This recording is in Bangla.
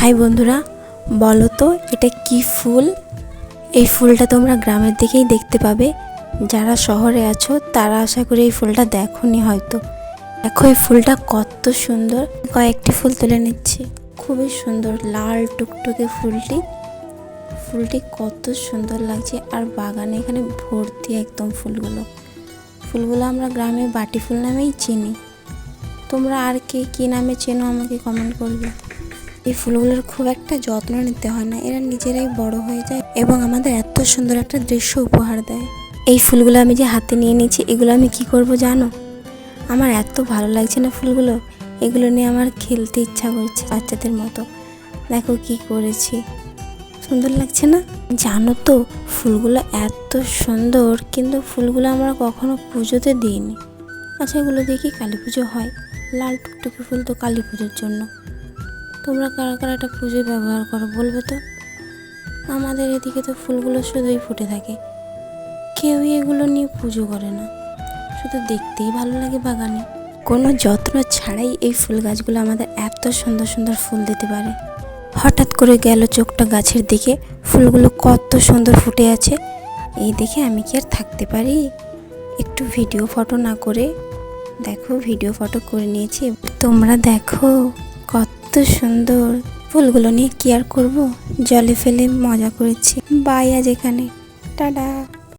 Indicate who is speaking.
Speaker 1: হাই বন্ধুরা, বলো তো এটা কি ফুল? এই ফুলটা তোমরা গ্রামের দিকেই দেখতে পাবে। যারা শহরে আছো তারা আশা করি এই ফুলটা দেখোনি হয়তো। দেখো এই ফুলটা কত সুন্দর। কয়েকটি ফুল তুলে নিচ্ছি। খুবই সুন্দর লাল টুকটুকে ফুলটি কত সুন্দর লাগছে। আর বাগানে এখানে ভর্তি একদম ফুলগুলো আমরা গ্রামে বাটি ফুল নামেই চিনি। তোমরা আর কে কী নামে চেনো আমাকে কমেন্ট করবে। এই ফুলগুলোর খুব একটা যত্ন নিতে হয় না, এরা নিজেরাই বড় হয়ে যায় এবং আমাদের এত সুন্দর একটা দৃশ্য উপহার দেয়। এই ফুলগুলো আমি যে হাতে নিয়ে নিয়েছি, এগুলো আমি কি করব জানো? আমার এত ভালো লাগছে না ফুলগুলো, এগুলো নিয়ে আমার খেলতে ইচ্ছা করছে বাচ্চাদের মতো। দেখো কি করেছি, সুন্দর লাগছে না? জানো তো ফুলগুলো এত সুন্দর, কিন্তু ফুলগুলো আমরা কখনো পুজোতে দিইনি। আচ্ছা, এগুলো দিয়ে কি কালী পুজো হয়? লাল টুকটুকে ফুল তো কালী পুজোর জন্য। তোমরা কারা কারা এটা পুজোয় ব্যবহার করো বলবে তো? আমাদের এদিকে তো ফুলগুলো শুধুই ফুটে থাকে, কেউই এগুলো নিয়ে পুজো করে না, শুধু দেখতেই ভালো লাগে। বাগানে কোনো যত্ন ছাড়াই এই ফুল গাছগুলো আমাদের এত সুন্দর সুন্দর ফুল দিতে পারে। হঠাৎ করে গেল চোখটা গাছের দিকে, ফুলগুলো কত সুন্দর ফুটে আছে। এই দেখে আমি কি আর থাকতে পারি? একটু ভিডিও ফটো না করে? দেখো ভিডিও ফটো করে নিয়েছি। তোমরা দেখো কত সুন্দর। ফুলগুলো নিয়ে কি আর করবো, জলে ফেলে মজা করেছি। বাই আজ এখানে, টাটা।